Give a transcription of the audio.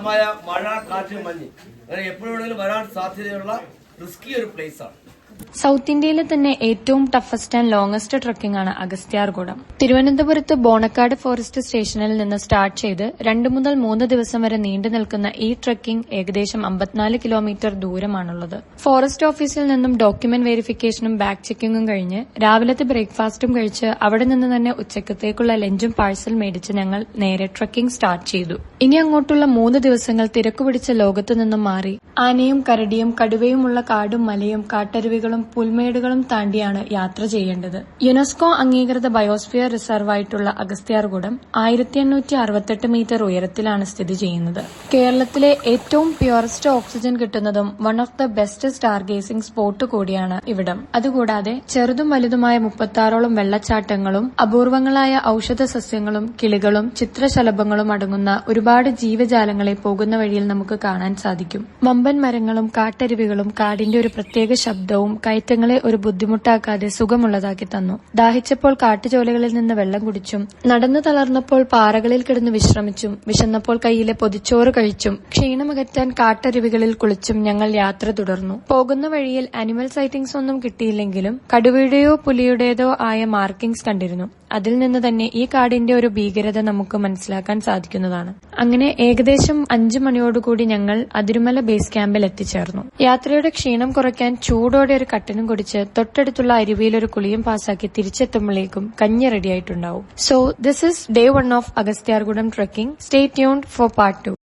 മഴ കാറ്റ് മഞ്ഞ് അങ്ങനെ എപ്പോഴെങ്കിലും വരാൻ സാധ്യതയുള്ള റിസ്കി ഒരു പ്ലേസ് ആണ്. സൌത്ത് ഇന്ത്യയിലെ തന്നെ ഏറ്റവും ടഫസ്റ്റ് ആൻഡ് ലോങ്ങസ്റ്റ് ട്രക്കിംഗ് ആണ് അഗസ്ത്യാർകൂടം. തിരുവനന്തപുരത്ത് ബോണക്കാട് ഫോറസ്റ്റ് സ്റ്റേഷനിൽ നിന്ന് സ്റ്റാർട്ട് ചെയ്ത് 2 മുതൽ 3 ദിവസം വരെ നീണ്ടു നിൽക്കുന്ന ഈ ട്രക്കിംഗ് ഏകദേശം 54 കിലോമീറ്റർ ദൂരമാണുള്ളത്. ഫോറസ്റ്റ് ഓഫീസിൽ നിന്നും ഡോക്യുമെന്റ് വെരിഫിക്കേഷനും ബാക്ക് ചെക്കിംഗും കഴിഞ്ഞ് രാവിലത്തെ ബ്രേക്ക്ഫാസ്റ്റും കഴിച്ച് അവിടെ നിന്ന് തന്നെ ഉച്ചക്കത്തേക്കുള്ള ലഞ്ചും പാഴ്സൽ മേടിച്ച് ഞങ്ങൾ നേരെ ട്രക്കിംഗ് സ്റ്റാർട്ട് ചെയ്തു. ഇനി അങ്ങോട്ടുള്ള 3 ദിവസങ്ങൾ തിരക്കുപിടിച്ച ലോകത്തു നിന്നും മാറി ആനയും കരടിയും കടുവയുമുള്ള കാടും മലയും കാട്ടരുവികളും പുൽമേടുകളും താണ്ടിയാണ് യാത്ര ചെയ്യേണ്ടത്. യുനെസ്കോ അംഗീകൃത ബയോസ്ഫിയർ റിസർവായിട്ടുള്ള അഗസ്ത്യാർകൂടം 1868 മീറ്റർ ഉയരത്തിലാണ് സ്ഥിതി ചെയ്യുന്നത്. കേരളത്തിലെ ഏറ്റവും പ്യുവറസ്റ്റ് ഓക്സിജൻ കിട്ടുന്നതും one of the best star gazing spot കൂടിയാണ് ഇവിടം. അതുകൂടാതെ ചെറുതും വലുതുമായ 36ഓളം വെള്ളച്ചാട്ടങ്ങളും അപൂർവങ്ങളായ ഔഷധ സസ്യങ്ങളും കിളികളും ചിത്രശലഭങ്ങളും അടങ്ങുന്ന ഒരുപാട് ജീവജാലങ്ങളെ പോകുന്ന വഴിയിൽ നമുക്ക് കാണാൻ സാധിക്കും. വമ്പൻ മരങ്ങളും കാട്ടരുവികളും കാടിന്റെ ഒരു പ്രത്യേക ശബ്ദവും കയറ്റങ്ങളെ ഒരു ബുദ്ധിമുട്ടാക്കാതെ സുഖമുള്ളതാക്കി തന്നു. ദാഹിച്ചപ്പോൾ കാട്ടുചോലകളിൽ നിന്ന് വെള്ളം കുടിച്ചും നടന്നു തളർന്നപ്പോൾ പാറകളിൽ കിടന്ന് വിശ്രമിച്ചും വിശന്നപ്പോൾ കയ്യിലെ പൊതിച്ചോറ് കഴിച്ചും ക്ഷീണമകറ്റാൻ കാട്ടരുവികളിൽ കുളിച്ചും ഞങ്ങൾ യാത്ര തുടർന്നു. പോകുന്ന വഴിയിൽ അനിമൽ സൈറ്റിംഗ്സ് ഒന്നും കിട്ടിയില്ലെങ്കിലും കടുവയുടെയോ പുലിയുടേതോ ആയ മാർക്കിംഗ്സ് കണ്ടിരുന്നു. അതിൽ നിന്ന് തന്നെ ഈ കാടിന്റെ ഒരു ഭീകരത നമുക്ക് മനസ്സിലാക്കാൻ സാധിക്കുന്നതാണ്. അങ്ങനെ ഏകദേശം 5 മണിയോടുകൂടി ഞങ്ങൾ അതിരുമല ബേസ് ക്യാമ്പിൽ എത്തിച്ചേർന്നു. യാത്രയുടെ ക്ഷീണം കുറയ്ക്കാൻ ചൂടോടെ ഒരു കട്ടനും കുടിച്ച് തൊട്ടടുത്തുള്ള അരുവിയിൽ ഒരു കുളിയും പാസാക്കി തിരിച്ചെത്തുമ്പോഴേക്കും കഞ്ഞി റെഡിയായിട്ടുണ്ടാവും. So this is day 1 of Agasthyarkoodam trekking. Stay tuned for part 2.